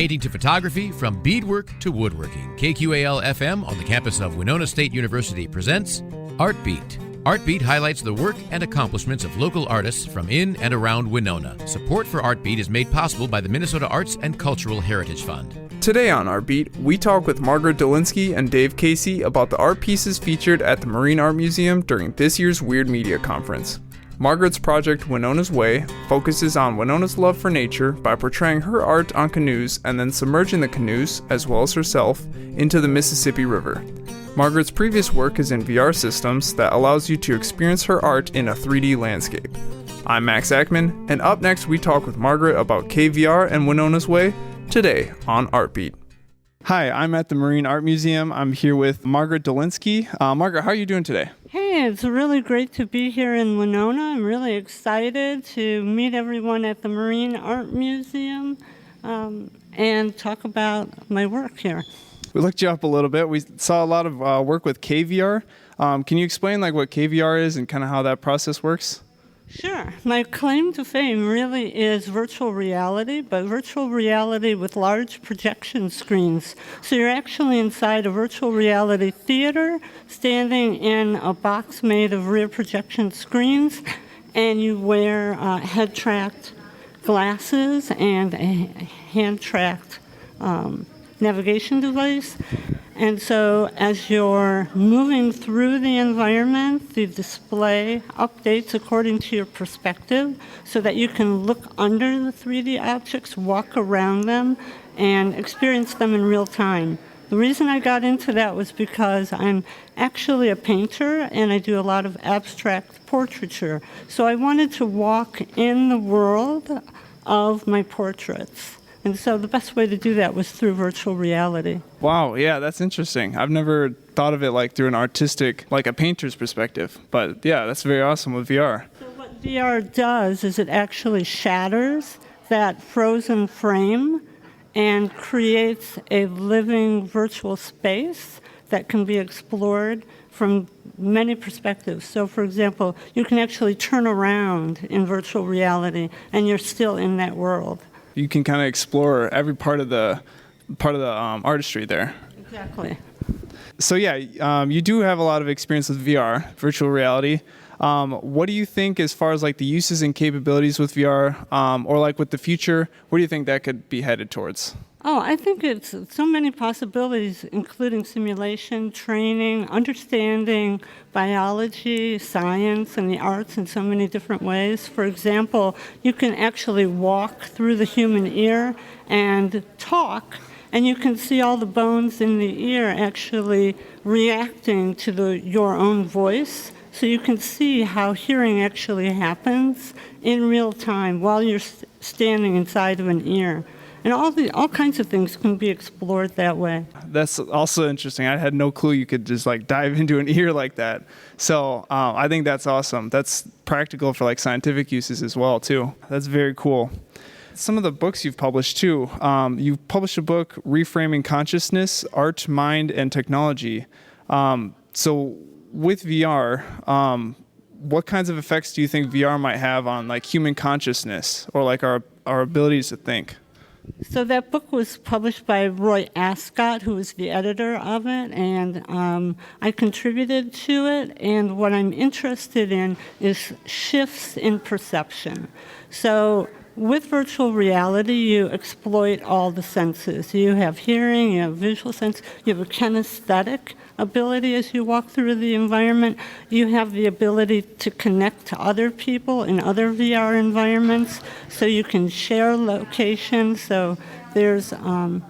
painting to photography, from beadwork to woodworking, KQAL-FM on the campus of Winona State University presents Art Beat. Art Beat highlights the work and accomplishments of local artists from in and around Winona. Support for Art Beat is made possible by the Minnesota Arts and Cultural Heritage Fund. Today on Art Beat, we talk with Margaret Dolinsky and Dave Casey about the art pieces featured at the Marine Art Museum during this year's Weird Media Conference. Margaret's project, Winona's Way, focuses on Winona's love for nature by portraying her art on canoes and then submerging the canoes, as well as herself, into the Mississippi River. Margaret's previous work is in VR systems that allows you to experience her art in a 3D landscape. I'm Max Ackman, and up next we talk with Margaret about CaveVR and Winona's Way, today on Art Beat. Hi, I'm at the Marine Art Museum. I'm here with Margaret Dolinsky. Margaret, how are you doing today? Hey, it's really great to be here in Winona. I'm really excited to meet everyone at the Marine Art Museum and talk about my work here. We looked you up a little bit. We saw a lot of work with CaveVR. Can you explain what CaveVR is and kind of how that process works? Sure. My claim to fame really is virtual reality, but virtual reality with large projection screens. So you're actually inside a virtual reality theater, standing in a box made of rear projection screens, and you wear head-tracked glasses and a hand-tracked navigation device. And so as you're moving through the environment, the display updates according to your perspective so that you can look under the 3D objects, walk around them, and experience them in real time. The reason I got into that was because I'm actually a painter and I do a lot of abstract portraiture. So I wanted to walk in the world of my portraits. And so the best way to do that was through virtual reality. Wow, yeah, that's interesting. I've never thought of it through an artistic, a painter's perspective. But yeah, that's very awesome with VR. So what VR does is it actually shatters that frozen frame and creates a living virtual space that can be explored from many perspectives. So for example, you can actually turn around in virtual reality and you're still in that world. You can kind of explore every part of the artistry there. Exactly. So yeah, you do have a lot of experience with VR, virtual reality. What do you think as far as the uses and capabilities with VR, or with the future? Where do you think that could be headed towards? Oh, I think it's so many possibilities, including simulation, training, understanding biology, science, and the arts in so many different ways. For example, you can actually walk through the human ear and talk, and you can see all the bones in the ear actually reacting to your own voice. So you can see how hearing actually happens in real time while you're standing inside of an ear. And all kinds of things can be explored that way. That's also interesting. I had no clue you could just dive into an ear like that. So I think that's awesome. That's practical for scientific uses as well too. That's very cool. Some of the books you've published too. You've published a book, Reframing Consciousness, Art, Mind, and Technology. So with VR, what kinds of effects do you think VR might have on human consciousness or our abilities to think? So that book was published by Roy Ascott, who was the editor of it, and I contributed to it. And what I'm interested in is shifts in perception. So with virtual reality, you exploit all the senses. You have hearing, you have visual sense, you have a kinesthetic ability as you walk through the environment. You have the ability to connect to other people in other VR environments, so you can share locations. So there's a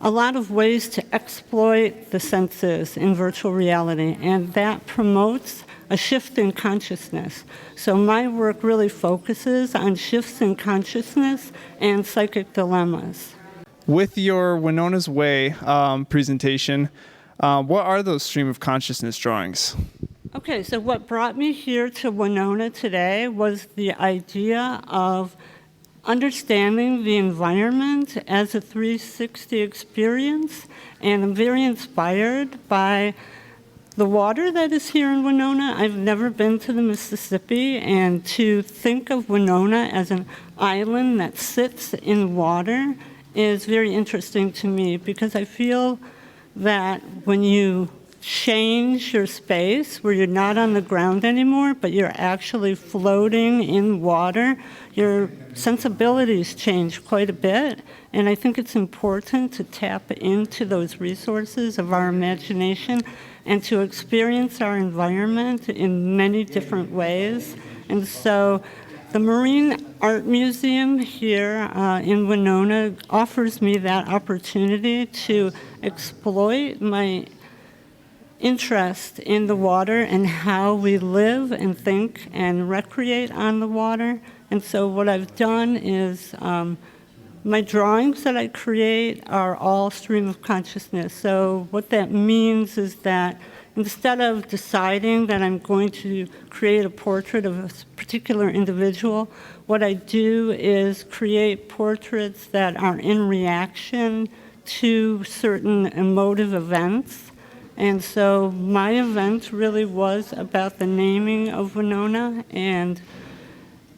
lot of ways to exploit the senses in virtual reality, and that promotes a shift in consciousness. So my work really focuses on shifts in consciousness and psychic dilemmas. With your Winona's Way presentation, what are those stream of consciousness drawings? Okay, so what brought me here to Winona today was the idea of understanding the environment as a 360 experience, and I'm very inspired by the water that is here in Winona. I've never been to the Mississippi, and to think of Winona as an island that sits in water is very interesting to me because I feel that when you change your space where you're not on the ground anymore, but you're actually floating in water, your sensibilities change quite a bit. And I think it's important to tap into those resources of our imagination and to experience our environment in many different ways. And so the Marine Art Museum here in Winona offers me that opportunity to exploit my interest in the water and how we live and think and recreate on the water. And so what I've done is my drawings that I create are all stream of consciousness. So what that means is that instead of deciding that I'm going to create a portrait of a particular individual, what I do is create portraits that are in reaction to certain emotive events. And so my event really was about the naming of Winona and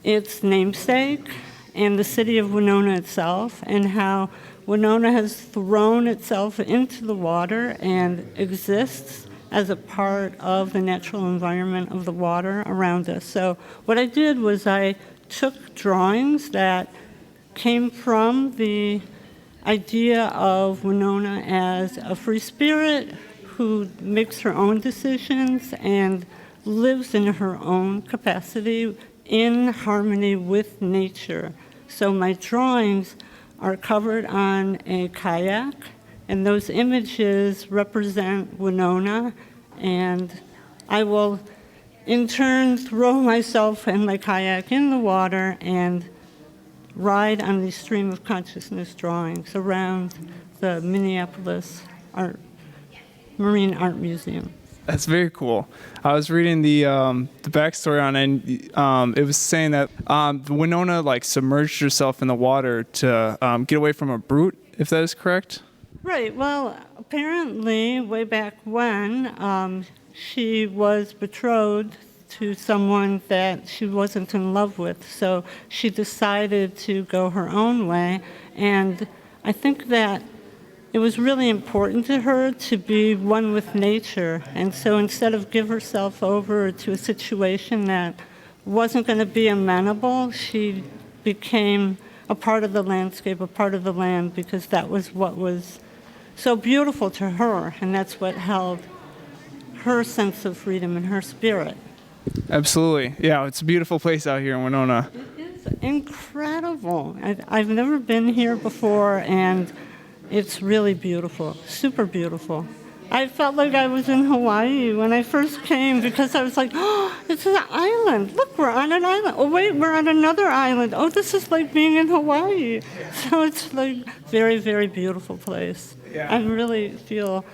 its namesake and the city of Winona itself, and how Winona has thrown itself into the water and exists as a part of the natural environment of the water around us. So what I did was I took drawings that came from the idea of Winona as a free spirit who makes her own decisions and lives in her own capacity in harmony with nature. So my drawings are covered on a kayak, and those images represent Winona, and I will in turn throw myself and my kayak in the water and ride on these stream of consciousness drawings around the Minneapolis Marine Art Museum. That's very cool. I was reading the backstory on it, and it was saying that Winona submerged herself in the water to get away from a brute, if that is correct. Right. Well, apparently, way back when, she was betrothed to someone that she wasn't in love with, so she decided to go her own way, and I think that it was really important to her to be one with nature, and so instead of give herself over to a situation that wasn't going to be amenable, she became a part of the landscape, a part of the land, because that was what was so beautiful to her, and that's what held her sense of freedom and her spirit. Absolutely. Yeah, it's a beautiful place out here in Winona. It is incredible. I've never been here before, and it's really beautiful, super beautiful. I felt like I was in Hawaii when I first came because I was like, oh, it's an island. Look, we're on an island. Oh, wait, we're on another island. Oh, this is like being in Hawaii. So it's like very, very beautiful place. Yeah. I really feel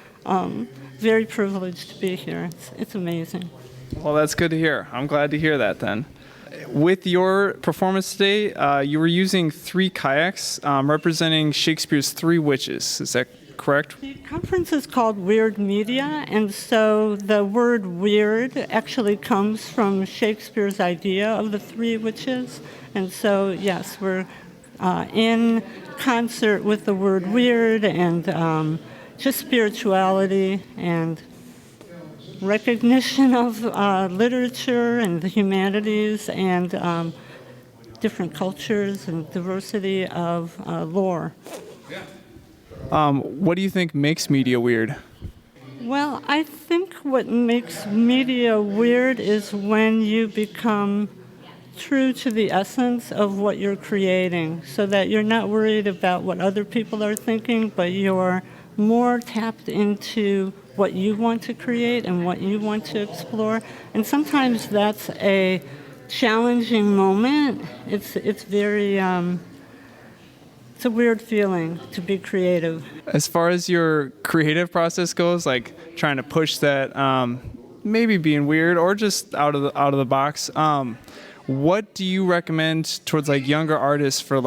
very privileged to be here. It's amazing. Well, that's good to hear. I'm glad to hear that then. With your performance today, you were using 3 kayaks representing Shakespeare's 3 witches. Is that correct? The conference is called Weird Media, and so the word weird actually comes from Shakespeare's idea of the 3 witches. And so, yes, we're in concert with the word weird and just spirituality and recognition of literature and the humanities and different cultures and diversity of lore. What do you think makes media weird? Well, I think what makes media weird is when you become true to the essence of what you're creating, so that you're not worried about what other people are thinking, but you're more tapped into what you want to create and what you want to explore. And sometimes that's a challenging moment. It's very it's a weird feeling to be creative. As far as your creative process goes, like trying to push that, maybe being weird or just out of the box, what do you recommend towards younger artists for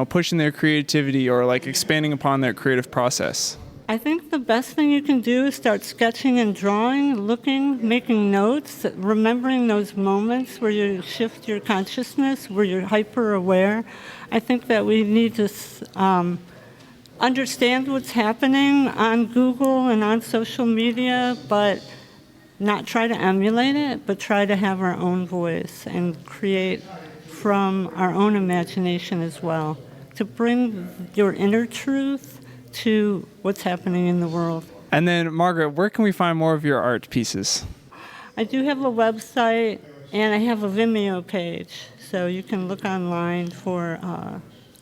pushing their creativity or expanding upon their creative process? I think the best thing you can do is start sketching and drawing, looking, making notes, remembering those moments where you shift your consciousness, where you're hyper aware. I think that we need to understand what's happening on Google and on social media, but not try to emulate it, but try to have our own voice and create from our own imagination as well, to bring your inner truth to what's happening in the world. And then, Margaret, where can we find more of your art pieces? I do have a website, and I have a Vimeo page, so you can look online for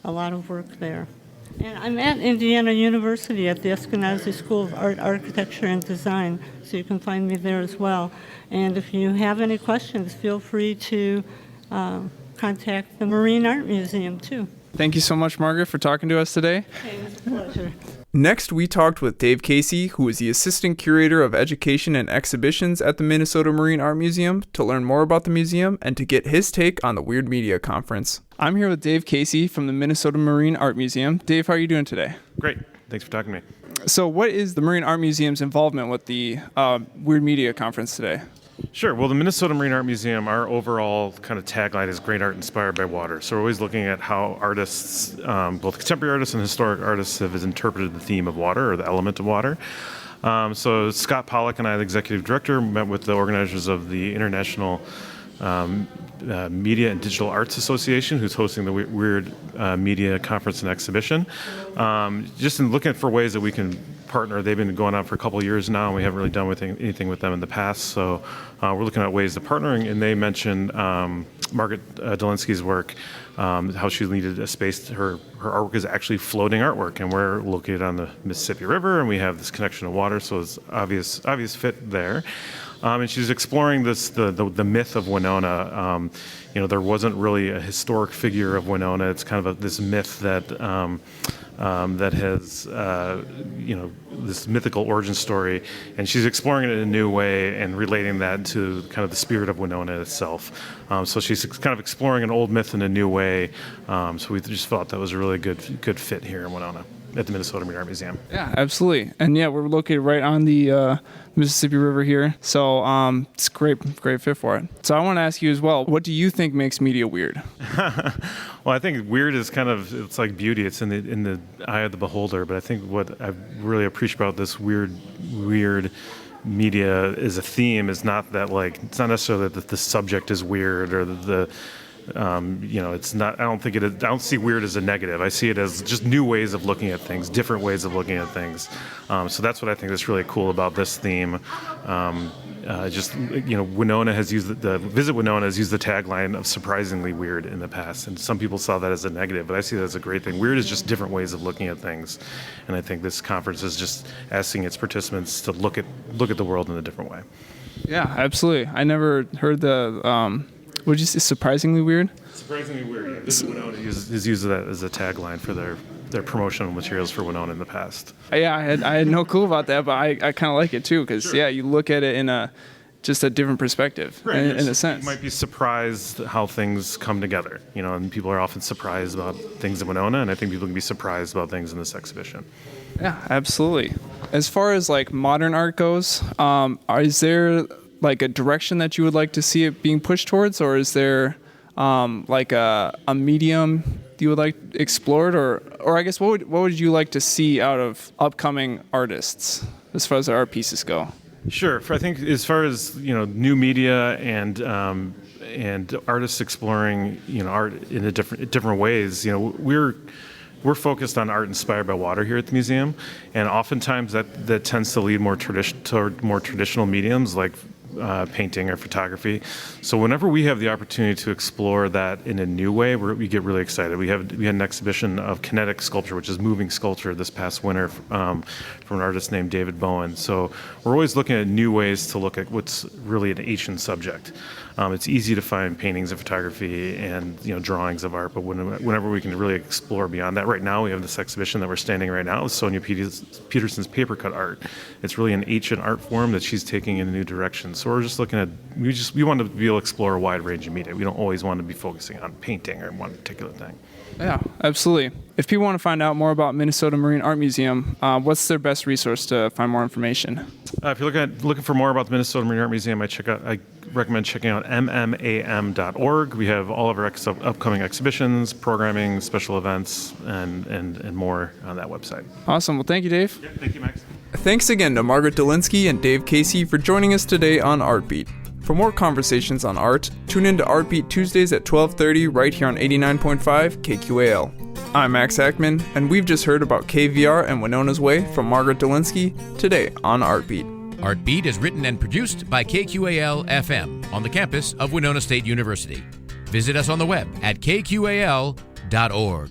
a lot of work there. And I'm at Indiana University at the Eskenazi School of Art, Architecture, and Design, so you can find me there as well. And if you have any questions, feel free to contact the Marine Art Museum, too. Thank you so much, Margaret, for talking to us today. Okay, it was a pleasure. Next, we talked with Dave Casey, who is the Assistant Curator of Education and Exhibitions at the Minnesota Marine Art Museum, to learn more about the museum and to get his take on the Weird Media Conference. I'm here with Dave Casey from the Minnesota Marine Art Museum. Dave, how are you doing today? Great. Thanks for talking to me. So what is the Marine Art Museum's involvement with the Weird Media Conference today? Sure. Well, the Minnesota Marine Art Museum, our overall kind of tagline is great art inspired by water. So we're always looking at how artists, both contemporary artists and historic artists, have interpreted the theme of water or the element of water. So Scott Pollack and I, the executive director, met with the organizers of the International Media and Digital Arts Association, who's hosting the Weird Media Conference and Exhibition. Just in looking for ways that we can partner. They've been going on for a couple of years now, and we haven't really done anything with them in the past. So we're looking at ways of partnering, and they mentioned Margaret Dolinsky's work, how she needed a space. Her artwork is actually floating artwork, and we're located on the Mississippi River, and we have this connection to water, so it's obvious fit there. And she's exploring the myth of Winona. There wasn't really a historic figure of Winona. It's kind of this myth that has this mythical origin story, and she's exploring it in a new way and relating that to kind of the spirit of Winona itself. So she's kind of exploring an old myth in a new way. So we just thought that was a really good fit here in Winona at the Minnesota Marine Art Museum. Yeah, absolutely. And yeah, we're located right on the Mississippi River here. So it's great fit for it. So I want to ask you as well, what do you think makes media weird? Well, I think weird is it's like beauty. It's in the eye of the beholder. But I think what I really appreciate about this weird media as a theme is not that it's not necessarily that the subject is weird or it's not. I don't see weird as a negative. I see it as just new ways of looking at things, different ways of looking at things. So that's what I think is really cool about this theme. Winona has used Visit Winona has used the tagline of surprisingly weird in the past, and some people saw that as a negative, but I see that as a great thing. Weird is just different ways of looking at things, and I think this conference is just asking its participants to look at the world in a different way. Yeah, absolutely. I never heard the. Would you say surprisingly weird? Surprisingly weird. Yeah. Visit Winona has used that as a tagline for their promotional materials for Winona in the past. Yeah, I had no clue about that, but I kind of like it too because Sure. You look at it in just a different perspective, right. in a sense. You might be surprised how things come together, and people are often surprised about things in Winona, and I think people can be surprised about things in this exhibition. Yeah, absolutely. As far as modern art goes, is there a direction that you would like to see it being pushed towards, or is there a medium you would like explored, or I guess what would you like to see out of upcoming artists as far as their art pieces go? Sure. I think as far as new media and artists exploring art in different ways, we're focused on art inspired by water here at the museum, and oftentimes that tends to lead toward more traditional mediums like painting or photography. So whenever we have the opportunity to explore that in a new way, we get really excited. We had an exhibition of kinetic sculpture, which is moving sculpture, this past winter from an artist named David Bowen. So we're always looking at new ways to look at what's really an ancient subject. It's easy to find paintings of photography and drawings of art, but whenever we can really explore beyond that. Right now we have this exhibition that we're standing right now with Sonia Peterson's paper cut art. It's really an ancient art form that she's taking in a new direction. So we're just looking at, we want to be able to explore a wide range of media. We don't always want to be focusing on painting or one particular thing. Yeah, absolutely. If people want to find out more about Minnesota Marine Art Museum, what's their best resource to find more information? If you're looking for more about the Minnesota Marine Art Museum, I recommend checking out mmaam.org. We have all of our upcoming exhibitions, programming, special events, and more on that website. Awesome. Well, thank you, Dave. Yeah, thank you, Max. Thanks again to Margaret Dolinsky and Dave Casey for joining us today on Artbeat. For more conversations on art, tune in to Artbeat Tuesdays at 12:30 right here on 89.5 KQAL. I'm Max Ackman, and we've just heard about CaveVR and Winona's Way from Margaret Dolinsky today on Artbeat. Artbeat is written and produced by KQAL-FM on the campus of Winona State University. Visit us on the web at kqal.org.